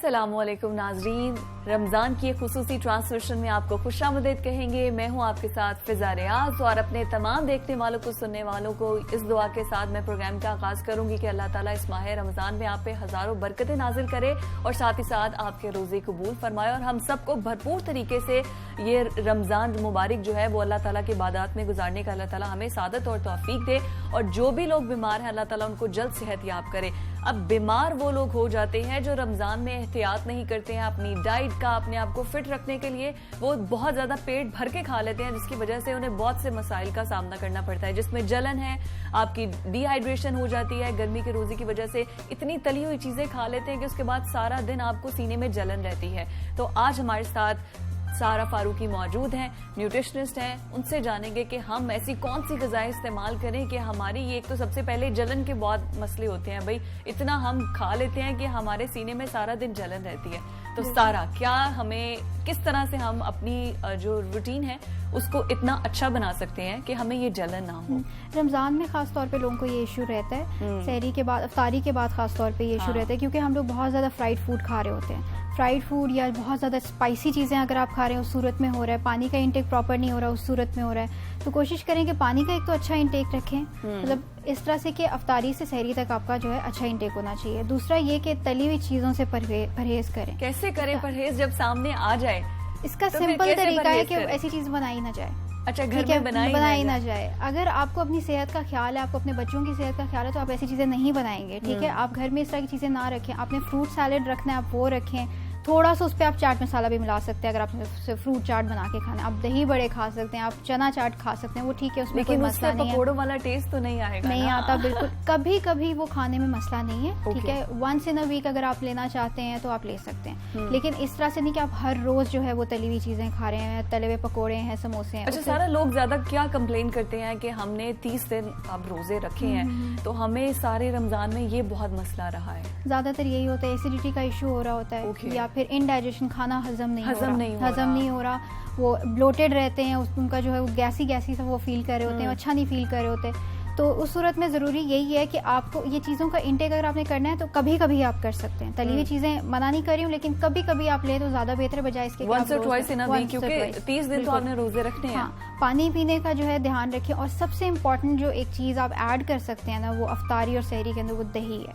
अस्सलामुअलैकुम नाजरीन, रमज़ान की एक खुसूसी ट्रांसमिशन में आपको खुशामदीद कहेंगे। मैं हूं आपके साथ फिजा रियाज और अपने तमाम देखने वालों को, सुनने वालों को इस दुआ के साथ मैं प्रोग्राम का आगाज करूंगी कि अल्लाह ताला इस माह रमज़ान में आप पे हजारों बरकतें नाजिल करे और साथ ही साथ आपके रोजे कबूल फरमाए और हम सबको भरपूर तरीके से ये रमज़ान मुबारक जो है वो अल्लाह ताला की इबादत में गुजारने का अल्लाह ताला हमें सादत और तौफीक दे। और जो भी लोग बीमार हैं अल्लाह ताला उनको जल्द सेहत याब करे। अब बीमार वो लोग हो जाते हैं जो रमजान में एहतियात नहीं करते हैं अपनी डाइट का, अपने आप को फिट रखने के लिए वो बहुत ज्यादा पेट भर के खा लेते हैं, जिसकी वजह से उन्हें बहुत से मसाइल का सामना करना पड़ता है, जिसमें जलन है, आपकी डिहाइड्रेशन हो जाती है, गर्मी के रोजे की वजह से इतनी तली हुई चीजें खा लेते हैं कि उसके बाद सारा दिन आपको सीने में जलन रहती है। तो आज हमारे साथ सारा फारूकी मौजूद हैं, न्यूट्रिशनिस्ट हैं, उनसे जानेंगे कि हम ऐसी कौन सी ग़िज़ाएं इस्तेमाल करें कि हमारी ये, एक तो सबसे पहले जलन के बहुत मसले होते हैं, भाई इतना हम खा लेते हैं कि हमारे सीने में सारा दिन जलन रहती है। तो सारा, क्या हमें किस तरह से हम अपनी जो रूटीन है उसको इतना अच्छा बना सकते हैं कि हमें ये जलन ना हो? रमजान में खास तौर पे लोगों को ये इशू रहता है, सहरी के बाद, इफ्तारी के बाद खास तौर पे ये इशू रहता है, क्योंकि हम लोग बहुत ज़्यादा फ्राइड फूड खा रहे होते हैं। फ्राइड फूड या बहुत ज़्यादा स्पाइसी चीज़ें अगर आप खा रहे हैं उस सूरत में हो रहा है, पानी का इंटेक प्रॉपर नहीं हो रहा उस सूरत में हो रहा है, तो कोशिश करें कि पानी का एक तो अच्छा इंटेक रखें, मतलब इस तरह से कि अफ्तारी से सहरी तक आपका जो है अच्छा इंटेक होना चाहिए। दूसरा ये कि तली हुई चीज़ों से परहेज करें। कैसे करें परहेज जब सामने आ जाए? इसका सिंपल तरीका है कि ऐसी चीज़ बनाई ना जाए। अच्छा, घर में बनाई ना जाए। अगर आपको अपनी सेहत का ख्याल है, आपको अपने बच्चों की सेहत का ख्याल है, तो आप ऐसी चीज़ें नहीं बनाएंगे, ठीक है? आप घर में इस तरह की चीज़ें ना रखें। आपने फ्रूट सैलेड रखना है, आप वो रखें, थोड़ा सा उस पर आप चाट मसाला भी मिला सकते हैं। अगर आपने फ्रूट चाट बना के खाना है, आप दही बड़े खा सकते हैं, आप चना चाट खा सकते हैं, वो ठीक है, उसमें कोई मसला नहीं है। पकोड़ों वाला टेस्ट तो नहीं आएगा? नहीं आता, बिल्कुल। कभी कभी वो खाने में मसला नहीं है, ठीक है? वंस इन अ वीक अगर आप लेना चाहते हैं तो आप ले सकते हैं, लेकिन इस तरह से नहीं कि आप हर रोज जो है वो तली हुई चीजें खा रहे हैं, तले हुए पकोड़े हैं, समोसे हैं। अच्छा, सारा लोग ज्यादा क्या कंप्लेन करते हैं कि हमने 30 दिन अब रोजे रखे हैं, तो हमें सारे रमजान में ये बहुत मसला रहा है। ज्यादातर यही होता है, एसिडिटी का इशू हो रहा होता है, या फिर इनडाइजेशन, खाना हजम नहीं हो रहा, वो ब्लोटेड रहते हैं, उनका जो है वो गैसी सा वो फील कर रहे होते हैं, अच्छा नहीं फील कर रहे होते। तो उस सूरत में ज़रूरी यही है कि आपको ये चीज़ों का इंटेक अगर आपने करना है तो कभी कभी आप कर सकते हैं। तली हुई चीज़ें मना नहीं कर रही हूँ, लेकिन कभी कभी आप लें तो ज़्यादा बेहतर है, बजाय इसके once or twice in a week, क्योंकि 30 दिन तो आपने रोजे रखने हैं। हाँ, पानी पीने का जो है ध्यान रखें। और सबसे इम्पोर्टेंट जो एक चीज़ आप ऐड कर सकते हैं ना, वो अफ्तारी और सहरी के अंदर वो दही है,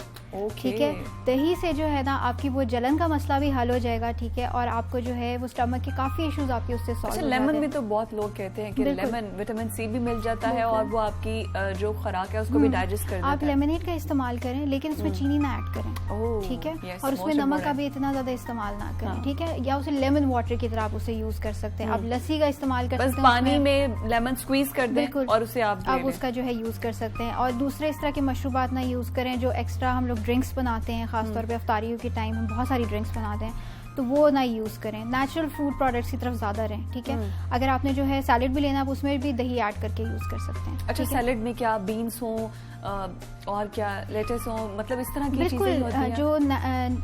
ठीक है? दही से जो है ना आपकी वो जलन का मसला भी हल हो जाएगा, ठीक है? और आपको जो है वो स्टमक के काफ़ी इश्यूज आपके उससे सॉल्व हो जाते हैं। लेमन भी तो बहुत लोग कहते हैं कि लेमन विटामिन सी भी मिल जाता है और वो आपकी जो खुराक है उसको भी डाइजेस्ट कर देता है। आप लेमनेड का इस्तेमाल करें, लेकिन उसमें चीनी ना ऐड करें, ठीक है? और उसमें नमक का भी इतना ज्यादा इस्तेमाल ना करें, ठीक है? या उसे लेमन वाटर की तरह आप उसे यूज कर सकते हैं। आप लस्सी का इस्तेमाल कर सकते हैं, पानी में लेमन स्क्वीज कर दें और उसे आप उसका जो है यूज कर सकते हैं। और दूसरे इस तरह के मशरूबात ना यूज करें जो एक्स्ट्रा हम लोग ड्रिंक्स बनाते हैं, खासतौर पे अफ्तारियों के टाइम हम बहुत सारी ड्रिंक्स बनाते हैं, तो वो ना यूज़ करें। नेचुरल फूड प्रोडक्ट्स की तरफ ज़्यादा रहें, ठीक है? अगर आपने जो है सैलेड भी लेना है, आप उसमें भी दही ऐड करके यूज़ कर सकते हैं। अच्छा, सैलेड में क्या बीन्स हो और क्या लेटेस हो, मतलब इस तरह की चीजें होती हैं? जो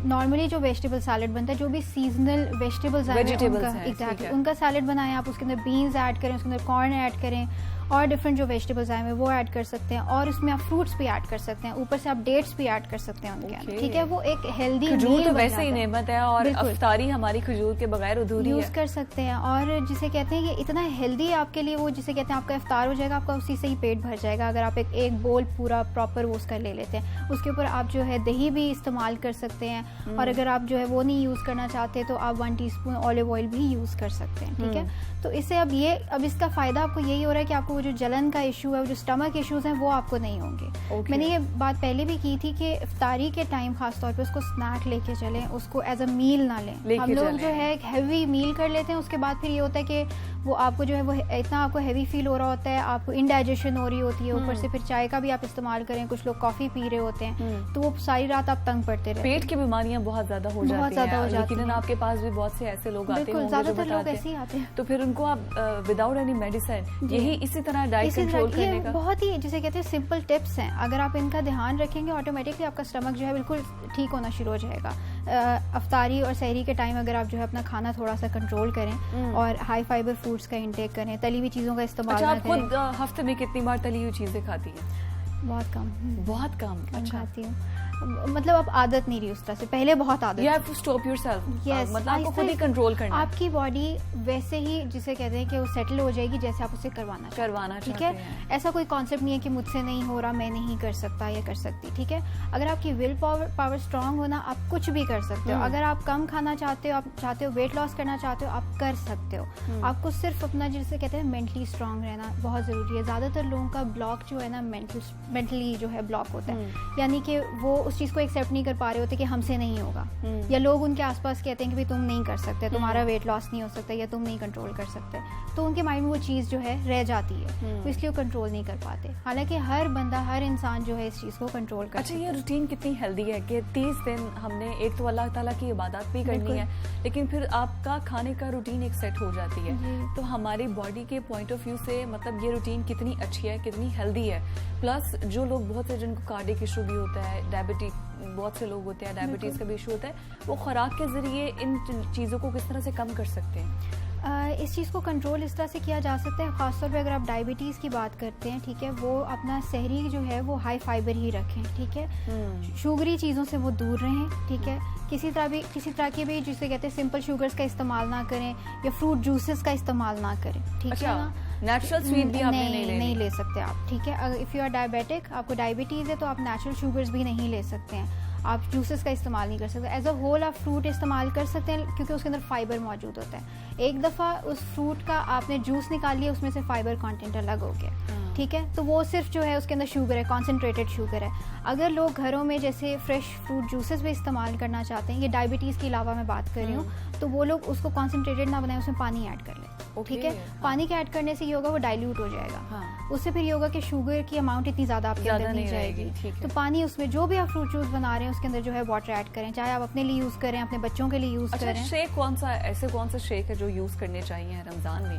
नॉर्मली जो वेजिटेबल सैलेड बनता है, जो भी सीजनल वेजिटेबल्स हैं, उनका सैलेड बनाएं आप, उसके अंदर बीन्स ऐड करें, उसके अंदर कॉर्न ऐड करें और डिफरेंट जो वेजिटेबल्स आए हैं वो ऐड कर सकते हैं। और उसमें आप फ्रूट्स भी ऐड कर सकते हैं, ऊपर से आप डेट्स भी ऐड कर सकते हैं उनके अंदर, ठीक है? वो एक हेल्दी खजूर तो वैसे ही नेमत है और अफ्तारी हमारी खजूर के बगैर अधूरी है। यूज कर सकते हैं। और जिसे कहते हैं कि इतना हेल्दी है आपके लिए, वो जिसे कहते हैं आपका इफ्तार हो जाएगा, आपका उसी से ही पेट भर जाएगा। अगर आप एक बोल पूरा प्रॉपर वो उसका ले लेते हैं, उसके ऊपर आप जो है दही भी इस्तेमाल कर सकते हैं। और अगर आप जो है वो नहीं यूज करना चाहते तो आप 1 टीस्पून ऑलिव ऑयल भी यूज कर सकते हैं, ठीक है? तो इससे अब इसका फायदा आपको यही हो रहा है कि आपको वो जो जलन का इशू है, वो जो स्टमक इश्यूज हैं, वो आपको नहीं होंगे। मैंने ये बात पहले भी की थी कि इफ्तारी के टाइम खासतौर पे उसको स्नैक लेके चलें, उसको एज अ मील ना लें। हम लोग जो है हैवी मील कर लेते हैं, उसके बाद फिर ये होता है कि वो आपको जो है वो इतना आपको हैवी फील हो रहा होता है, आपको इंडाइजेशन हो रही होती है, ऊपर से फिर चाय का भी आप इस्तेमाल करें, कुछ लोग कॉफी पी रहे होते हैं, तो वो सारी रात आप तंग पड़ते रहते हैं। पेट की बीमारियां बहुत ज्यादा हो जाती हैं। आपके पास भी बहुत से ऐसे लोग आते हैं, ज्यादातर लोग ऐसे ही आते हैं, तो फिर उनको आप विदाउट एनी मेडिसिन यही इसी तरह डाइट कंट्रोल करने का बहुत ही, जिसे कहते हैं, सिंपल टिप्स हैं। अगर आप इनका ध्यान रखेंगे, ऑटोमेटिकली आपका स्टमक जो है बिल्कुल ठीक होना शुरू हो जाएगा। अफ्तारी और सहरी के टाइम अगर आप जो है अपना खाना थोड़ा सा कंट्रोल करें और हाई फाइबर फूड्स का इंटेक करें, तली हुई चीज़ों का इस्तेमाल ना करें। खुद हफ्ते में कितनी बार तली हुई चीज़ें खाती हैं? बहुत कम बहुत कम। अच्छा, खाती हूँ। मतलब अब आदत नहीं रही उस तरह से, पहले बहुत आदत। You have to stop yourself. Yes, मतलब आपको खुद ही कंट्रोल करना है। आपकी बॉडी वैसे ही जिसे कहते हैं कि वो सेटल हो जाएगी जैसे आप उसे करवाना ठीक है। ऐसा कोई कॉन्सेप्ट नहीं है कि मुझसे नहीं हो रहा, मैं नहीं कर सकता या कर सकती, ठीक है। अगर आपकी विल पावर स्ट्रांग होना, आप कुछ भी कर सकते हो। अगर आप कम खाना चाहते हो, आप चाहते हो वेट लॉस करना चाहते हो, आप कर सकते हो। आपको सिर्फ अपना जिसे कहते हैं मेंटली स्ट्रांग रहना बहुत जरूरी है। ज्यादातर लोगों का ब्लॉक जो है ना मेंटली जो है ब्लॉक होता है, यानी कि वो उस चीज को एक्सेप्ट नहीं कर पा रहे होते कि हमसे नहीं होगा, या लोग उनके आसपास कहते हैं कि भाई तुम नहीं कर सकते, तुम्हारा वेट लॉस नहीं हो सकता, या तुम नहीं कंट्रोल कर सकते, तो उनके माइंड में वो चीज़ जो है रह जाती है, तो इसलिए वो कंट्रोल नहीं कर पाते। हालांकि हर बंदा, हर इंसान जो है इस चीज़ को कंट्रोल कर अच्छा, ये रूटीन कितनी हेल्दी है कि 30 दिन हमने एक तो अल्लाह ताला की इबादत भी करनी है, लेकिन फिर आपका खाने का रूटीन एक सेट हो जाती है, तो हमारी बॉडी के पॉइंट ऑफ व्यू से मतलब ये रूटीन कितनी अच्छी है, कितनी हेल्दी है। प्लस जो लोग बहुत से जिनको कार्डियक इशू भी होता है, डायबिटीज बहुत से लोग होते हैं, डायबिटीज़ का भी इशू होता है, वो खुराक के ज़रिए इन चीज़ों को किस तरह से कम कर सकते हैं? इस चीज़ को कंट्रोल इस तरह से किया जा सकता है, ख़ासतौर पे अगर आप डायबिटीज़ की बात करते हैं, ठीक है, वो अपना सहरी जो है वो हाई फाइबर ही रखें, ठीक है। शुगरी चीज़ों से वो दूर रहें, ठीक है। किसी तरह की भी जिसे कहते हैं सिंपल शुगर्स का इस्तेमाल ना करें, या फ्रूट जूसेस का इस्तेमाल ना करें, ठीक है ना। नेचुरल स्वीट भी आपने नहीं ले सकते आप, ठीक है। अगर इफ़ यू आर डायबिटिक, आपको डायबिटीज़ है, तो आप नेचुरल शुगर्स भी नहीं ले सकते हैं। आप जूसेस का इस्तेमाल नहीं कर सकते। एज अ होल आप फ्रूट इस्तेमाल कर सकते हैं, क्योंकि उसके अंदर फाइबर मौजूद होता है। एक दफ़ा उस फ्रूट का आपने जूस निकाल लिया, उसमें से फाइबर कंटेंट अलग हो गया, ठीक है, तो वो सिर्फ जो है उसके अंदर शुगर है, कॉन्सेंट्रेटेड शुगर है। अगर लोग घरों में जैसे फ्रेश फ्रूट जूसेस भी इस्तेमाल करना चाहते हैं, ये डायबिटीज़ के अलावा मैं बात कर रही हूँ, तो वो लोग उसको कॉन्सेंट्रेटेड ना बनाए, उसमें पानी ऐड कर लें, ठीक है। पानी के ऐड करने से ये होगा, वो डाइल्यूट हो जाएगा, उससे फिर ये होगा कि शुगर की अमाउंट इतनी ज़्यादा आपके अंदर नहीं जाएगी। तो पानी उसमें जो भी आप फ्रूट जूस बना रहे हैं उसके अंदर जो है वाटर ऐड करें, चाहे आप अपने लिए यूज़ करें, अपने बच्चों के लिए यूज़ करें। शेक कौन सा शेक है जो यूज़ करने चाहिए रमज़ान में?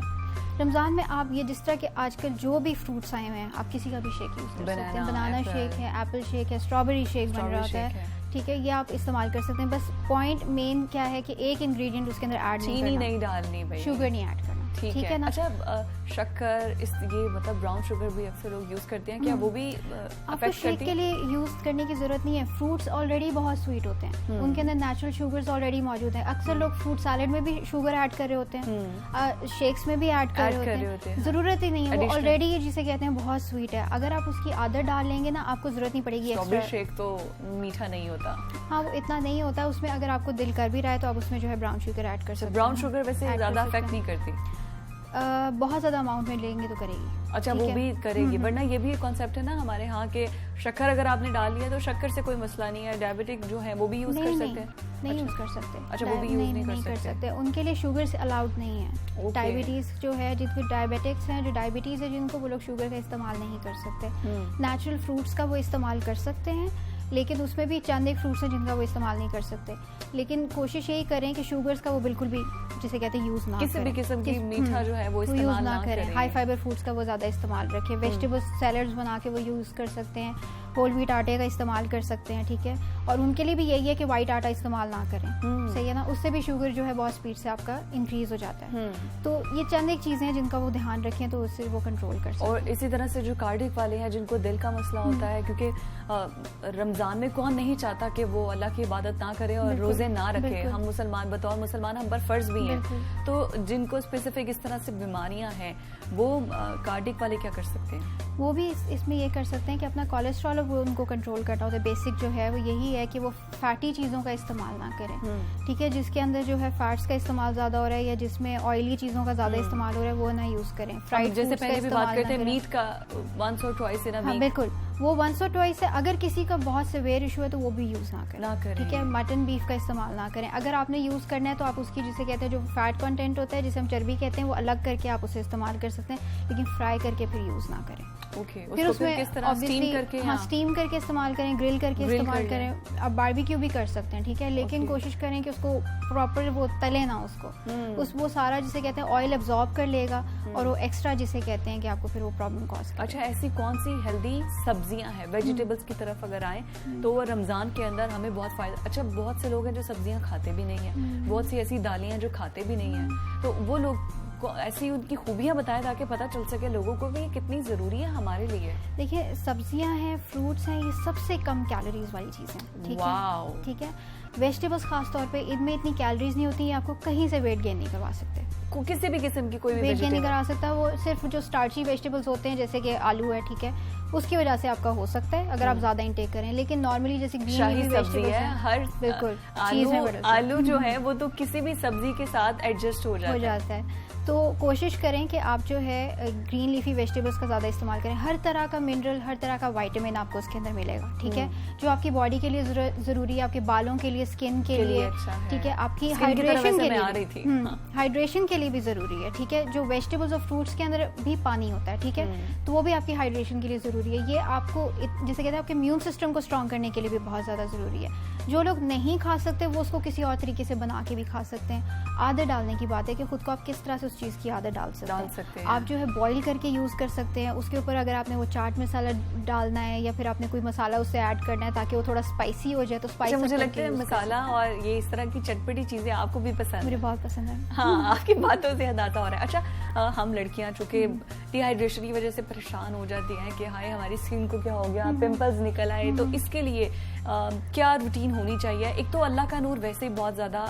रमज़ान में आप ये जिस तरह के आजकल जो भी फ्रूट्स आए हुए हैं, आप किसी का भी शेक यूज़ कर सकते हैं। बनाना शेक है, एप्पल शेक है, स्ट्रॉबेरी शेक बन रहा होता है, ठीक है, ये आप इस्तेमाल कर सकते हैं। बस पॉइंट मेन क्या है कि एक इंग्रेडिएंट उसके अंदर ऐड नहीं करना, चीनी नहीं डालनी, शुगर नहीं ऐड करना, ठीक है ना। अच्छा, शक्कर ये मतलब ब्राउन शुगर भी अक्सर लोग यूज करते हैं, क्या वो भी आपको शेक के लिए यूज करने की जरूरत नहीं है। फ्रूट्स ऑलरेडी बहुत स्वीट होते हैं, उनके अंदर नेचुरल शुगर्स ऑलरेडी मौजूद हैं। अक्सर लोग फ्रूट सैलेड में भी शुगर ऐड कर रहे होते हैं, शेक्स में भी ऐड कर रहे होते हैं, जरूरत ही नहीं है, वो ऑलरेडी जिसे कहते हैं बहुत स्वीट है। अगर आप उसकी आदत डाल लेंगे ना, आपको जरूरत नहीं पड़ेगी। स्ट्रॉबेरी शेक तो मीठा नहीं होता, हाँ, वो इतना नहीं होता उसमें। अगर आपको दिल कर भी रहा है तो आप उसमें जो है ब्राउन शुगर ऐड कर सकते हैं। ब्राउन शुगर वैसे ज्यादा अफेक्ट नहीं करती, बहुत ज़्यादा अमाउंट में लेंगे तो करेगी। अच्छा, वो भी करेगी, वरना ये भी कॉन्सेप्ट है ना हमारे यहाँ के, शक्कर अगर आपने डाल लिया तो शक्कर से कोई मसला नहीं है, डायबिटिक जो है वो भी यूज कर सकते हैं। नहीं यूज कर सकते। अच्छा, वो भी यूज नहीं कर सकते, उनके लिए शुगर से अलाउड नहीं है। डायबिटीज जो है, जिनके डायबिटिक्स हैं, जो डायबिटीज है जिनको, वो लोग शुगर का इस्तेमाल नहीं कर सकते। नेचुरल फ्रूट्स का वो इस्तेमाल कर सकते हैं, लेकिन उसमें भी चंद एक फ्रूट्स हैं जिनका वो इस्तेमाल नहीं कर सकते। लेकिन कोशिश यही करें कि शुगर्स का वो बिल्कुल भी जिसे कहते हैं यूज ना करें, किसी भी किस्म की मीठा जो है वो इस्तेमाल ना करें। हाई फाइबर फूड्स का वो ज़्यादा इस्तेमाल रखें। वेजिटेबल सैलड्स बना के वो यूज़ कर सकते हैं, होल व्हीट आटे का इस्तेमाल कर सकते हैं, ठीक है। और उनके लिए भी यही है कि वाइट आटा इस्तेमाल ना करें, सही है ना, उससे भी शुगर जो है बहुत स्पीड से आपका इंक्रीज हो जाता है। तो ये चंद एक चीज़ें हैं जिनका वो ध्यान रखें, तो उससे वो कंट्रोल कर सकते हैं। और इसी तरह से जो कार्डियक वाले हैं, जिनको दिल का मसला होता है, क्योंकि रमज़ान में कौन नहीं चाहता कि वो अल्लाह की इबादत ना करे और रोज़े ना रखे। हम मुसलमान, बतौर मुसलमान हम पर फ़र्ज़ भी हैं, तो जिनको स्पेसिफिक इस तरह से बीमारियां हैं, वो कार्डियक वाले क्या कर सकते हैं? वो भी इसमें ये कर सकते हैं कि अपना कोलेस्ट्रॉल वो उनको कंट्रोल करना होता है। बेसिक जो है वो यही है कि वो फैटी चीज़ों का इस्तेमाल ना करें, ठीक है। जिसके अंदर जो है फैट्स का इस्तेमाल ज़्यादा हो रहा है, या जिसमें ऑयली चीज़ों का ज़्यादा इस्तेमाल हो रहा है, वो ना यूज़ करें। फ्राइड जैसे पहले भी बात करते हैं, मीट का वंस और ट्वाइस इन अ वीक, बिल्कुल, वो वंस और ट्वाइस है। अगर किसी का बहुत सिवियर इशू है तो वो भी यूज़ ना करें, ठीक है। मटन बीफ का इस्तेमाल ना करें। अगर आपने यूज़ करना है तो आप उसकी जिसे कहते हैं जो फैट कंटेंट होता है, जिसे हम चर्बी कहते हैं, वो अलग करके आप उसे इस्तेमाल कर सकते हैं, लेकिन फ्राई करके फिर यूज़ ना करें। फिर उसमें किस तरह स्टीम करके? हाँ, स्टीम करके इस्तेमाल करें, ग्रिल करके इस्तेमाल करें। आप बारबेक्यू भी कर सकते हैं, ठीक है, लेकिन कोशिश करें कि उसको प्रॉपर वो तले ना, उसको वो सारा जिसे कहते हैं ऑयल एब्जॉर्ब कर लेगा, और वो एक्स्ट्रा जिसे कहते हैं कि आपको फिर वो प्रॉब्लम कॉज करेगा। अच्छा, ऐसी कौन सी हेल्दी सब्जियां हैं, वेजिटेबल्स की तरफ अगर आए तो वो रमज़ान के अंदर हमें बहुत फायदा। अच्छा, बहुत से लोग हैं जो सब्जियां खाते भी नहीं हैं, बहुत सी ऐसी दालें हैं जो खाते भी नहीं हैं, तो वो लोग ऐसी उनकी खूबियां बताएं ताकि पता चल सके लोगों को कि ये कितनी ज़रूरी है हमारे लिए। देखिए सब्जियां हैं, फ्रूट्स हैं, ये सबसे कम कैलोरीज वाली चीज़ है। ठीक है। वेजिटेबल्स खास तौर पे इनमें इतनी कैलोरीज नहीं होती है, आपको कहीं से वेट गेन नहीं करवा सकते, किसी भी किस्म की कोई भी वेट गेन नहीं करा सकता। वो सिर्फ जो स्टार्ची वेजिटेबल्स होते हैं जैसे कि आलू है, ठीक है, उसकी वजह से आपका हो सकता है अगर आप ज्यादा इंटेक करें, लेकिन नॉर्मली जैसे ग्रीन सब्जी है, हर बिल्कुल आलू जो है वो तो किसी भी सब्जी के साथ एडजस्ट हो जाता है। तो कोशिश करें कि आप जो है ग्रीन लीफी वेजिटेबल्स का ज़्यादा इस्तेमाल करें। हर तरह का मिनरल, हर तरह का विटामिन आपको उसके अंदर मिलेगा, ठीक है, जो आपकी बॉडी के लिए ज़रूरी है, आपके बालों के लिए, स्किन के लिए, अच्छा, ठीक है, आपकी हाइड्रेशन के लिए, हाइड्रेशन के लिए भी ज़रूरी है, ठीक है। जो वेजिटेबल्स और फ्रूट्स के अंदर भी पानी होता है, ठीक है, तो वो भी आपकी हाइड्रेशन के लिए ज़रूरी है। ये आपको जैसे कहते हैं आपके इम्यून सिस्टम को स्ट्रॉन्ग करने के लिए भी बहुत ज़्यादा ज़रूरी है। जो लोग नहीं खा सकते वो उसको किसी और तरीके से बना के भी खा सकते हैं। आदत डालने की बात है कि खुद को आप किस तरह से उस चीज़ की आदत डाल सकते हैं। आप जो है बॉईल करके यूज़ कर सकते हैं, उसके ऊपर अगर आपने वो चाट मसाला डालना है या फिर आपने कोई मसाला उससे ऐड करना है ताकि वो थोड़ा स्पाइसी हो जाए, तो स्पाइसी मुझे लगता है मसाला और ये इस तरह की चटपटी चीज़ें आपको भी पसंद है। मुझे बहुत पसंद है। हाँ, आपकी बातों से अंदाजा हो रहा है। अच्छा, हम लड़कियां चूंकि डिहाइड्रेशन की वजह से परेशान हो जाती हैं कि हाय हमारी स्किन को क्या हो गया, पिंपल्स निकल आए, तो इसके लिए क्या रूटीन होनी चाहिए? एक तो अल्लाह का नूर वैसे ही बहुत ज़्यादा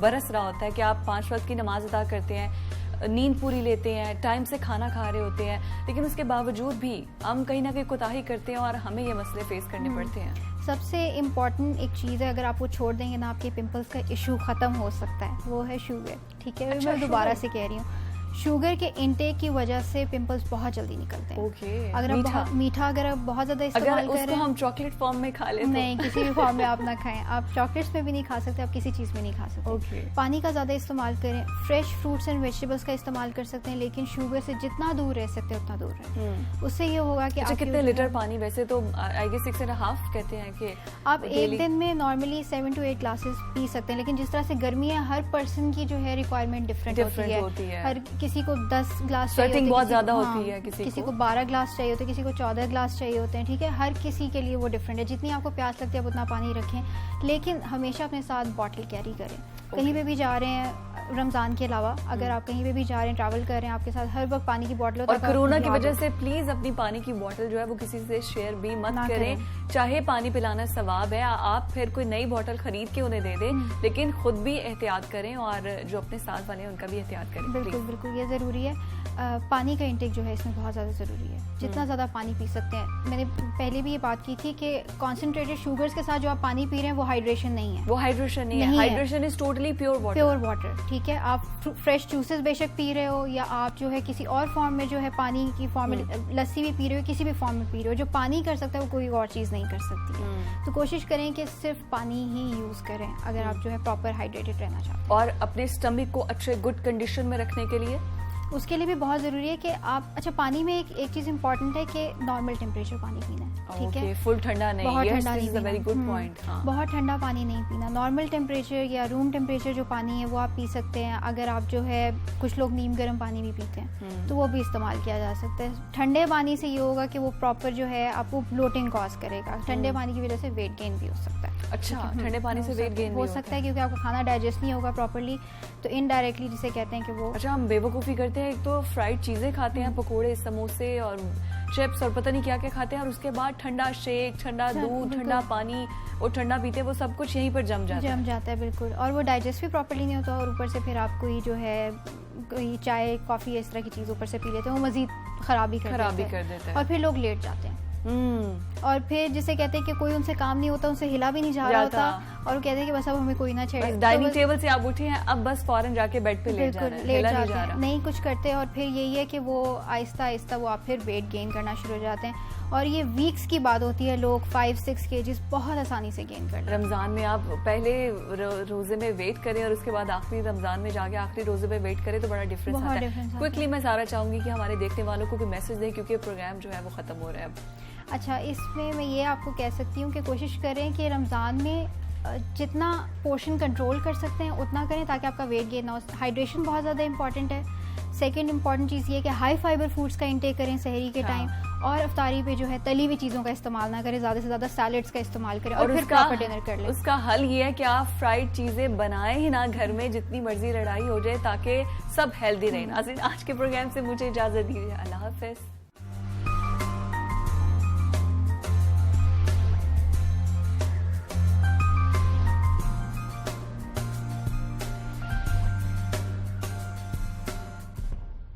बरस रहा होता है कि आप 5 वक्त की नमाज अदा करते हैं, नींद पूरी लेते हैं, टाइम से खाना खा रहे होते हैं, लेकिन उसके बावजूद भी हम कहीं ना कहीं कोताही करते हैं और हमें ये मसले फेस करने पड़ते हैं। सबसे इम्पॉर्टेंट एक चीज़ है, अगर आप वो छोड़ देंगे ना आपके पिंपल्स का इशू ख़त्म हो सकता है, वो है शुगर, ठीक है। मैं दोबारा से कह रही हूँ, शुगर के इंटेक की वजह से पिंपल्स बहुत जल्दी निकलते हैं। अगर आप मीठा अगर आप बहुत ज्यादा इस्तेमाल कर रहे हैं, हम चॉकलेट फॉर्म में खा लेते हैं, नहीं, किसी भी फॉर्म में आप ना खाएं। आप चॉकलेट्स में भी नहीं खा सकते, आप किसी चीज में नहीं खा सकते। पानी का ज्यादा इस्तेमाल करें, फ्रेश फ्रूट्स एंड वेजिटेबल्स का इस्तेमाल कर सकते हैं, लेकिन शुगर से जितना दूर रह सकते हैं उतना दूर रहें। उससे ये होगा कि आप कितने लीटर पानी, वैसे तो आई गेस 6.5 कहते हैं कि आप एक दिन में नॉर्मली 7 to 8 ग्लासेस पी सकते हैं, लेकिन जिस तरह से गर्मी है हर पर्सन की जो है रिक्वायरमेंट डिफरेंट होती है। हर किसी को 10 ग्लास चाहिए, बहुत ज्यादा होती है, किसी को 12 ग्लास चाहिए होते हैं, किसी को 14 ग्लास चाहिए होते हैं, ठीक है। हर किसी के लिए वो डिफरेंट है। जितनी आपको प्यास लगती है आप उतना पानी रखें, लेकिन हमेशा अपने साथ बॉटल कैरी करें। कहीं पे भी जा रहे हैं रमजान के अलावा, अगर आप कहीं पे भी जा रहे हैं, ट्रैवल कर रहे हैं, आपके साथ हर वक्त पानी की बोतल हो। और कोरोना की वजह से प्लीज अपनी पानी की बोतल जो है वो किसी से शेयर भी मत करें। चाहे पानी पिलाना सवाब है, आप फिर कोई नई बोतल खरीद के उन्हें दे दें, लेकिन खुद भी एहतियात करें और जो अपने साथ वाले हैं उनका भी एहतियात करें। बिल्कुल बिल्कुल, ये जरूरी है। पानी का इंटेक जो है इसमें बहुत ज़्यादा ज़रूरी है। जितना ज़्यादा पानी पी सकते हैं, मैंने पहले भी ये बात की थी कि कॉन्सेंट्रेटेड शुगर्स के साथ जो आप पानी पी रहे हैं वो हाइड्रेशन नहीं है। वो हाइड्रेशन नहीं है, hydration is totally pure water, ठीक है। आप फ्रेश जूसेस बेशक पी रहे हो या आप जो है किसी और फॉर्म में जो है पानी की फॉर्म में लस्सी भी पी रहे हो, किसी भी फॉर्म में पी रहे हो, जो पानी कर सकता है वो कोई और चीज़ नहीं कर सकती है। तो कोशिश करें कि सिर्फ पानी ही यूज़ करें अगर आप जो है प्रॉपर हाइड्रेटेड रहना चाहते हैं। और अपने स्टमक को अच्छे गुड कंडीशन में रखने के लिए उसके लिए भी बहुत ज़रूरी है कि आप पानी में एक चीज़ इंपॉर्टेंट है कि नॉर्मल टेम्परेचर पानी पीना है, ठीक है। फुल ठंडा नहीं, बहुत ठंडा नहीं पीना, वेरी गुड पॉइंट। बहुत ठंडा पानी नहीं पीना। नॉर्मल टेम्परेचर या रूम टेम्परेचर जो पानी है वो आप पी सकते हैं। अगर आप जो है कुछ लोग नीम गर्म पानी भी पीते हैं तो वो भी इस्तेमाल किया जा सकता है। ठंडे पानी से ये होगा कि वो प्रॉपर जो है आपको ब्लोटिंग कॉज करेगा। ठंडे पानी की वजह से वेट गेन भी हो सकता है। अच्छा, ठंडे पानी से वेट गेन हो सकता है क्योंकि आपको खाना डाइजेस्ट नहीं होगा प्रॉपरली, तो इनडायरेक्टली जिसे कहते हैं कि वो। अच्छा, हम बेवकूफ़ी करते हैं, एक तो फ्राइड चीजें खाते हैं, पकोड़े, समोसे और चिप्स और पता नहीं क्या क्या खाते हैं, और उसके बाद ठंडा शेक, ठंडा दूध, ठंडा पानी और ठंडा पीते हैं, वो सब कुछ यहीं पर जम जाता है। बिल्कुल, और वो डाइजेस्ट भी प्रॉपर्ली नहीं होता, और ऊपर से फिर आप कोई जो है कोई चाय कॉफी इस तरह की चीज ऊपर से पी लेते हैं, वो मजीद खराबी कर देता है और फिर लोग लेट जाते हैं। और फिर जिसे कहते हैं कि कोई उनसे काम नहीं होता, उनसे हिला भी नहीं जा रहा होता, और वो कहते हैं कि बस अब हमें कोई ना छेड़े। डाइनिंग टेबल से आप उठे हैं, अब बस फौरन जाके बेड पे लेट जाते हैं, नहीं कुछ करते, और फिर यही है कि वो आहिस्ता आहिस्ता वो आप फिर वेट गेन करना शुरू हो जाते हैं। और ये वीक्स की बात होती है, लोग 5-6 kgs बहुत आसानी से गेन कर। रमजान में आप पहले रोजे में वेट करें और उसके बाद आखिरी रमजान में जाके आखिरी रोजे में वेट करें तो बड़ा डिफरेंस आता है। क्विकली मैं सारा चाहूंगी कि हमारे देखने वालों को भी मैसेज दें, क्योंकि प्रोग्राम जो है वो खत्म हो रहा है अब। अच्छा, इसमें मैं ये आपको कह सकती हूँ कि कोशिश करें कि रमज़ान में जितना पोर्शन कंट्रोल कर सकते हैं उतना करें ताकि आपका वेट गेन ना हो। हाइड्रेशन बहुत ज़्यादा इंपॉर्टेंट है। सेकंड इंपॉर्टेंट चीज़ ये है कि हाई फाइबर फूड्स का इंटेक करें सहरी के टाइम, और अफ्तारी पे जो है तली हुई चीज़ों का इस्तेमाल ना करें, ज़्यादा से ज़्यादा सैलड्स का इस्तेमाल करें और फिर प्रॉपर डिनर कर लें। उसका हल ये है कि आप फ्राइड चीज़ें बनाएं ही ना घर में, जितनी मर्जी लड़ाई हो जाए, ताकि सब हेल्दी रहें। नाज़रीन, आज के प्रोग्राम से मुझे इजाज़त दीजिए। अल्लाह हाफ़िज़।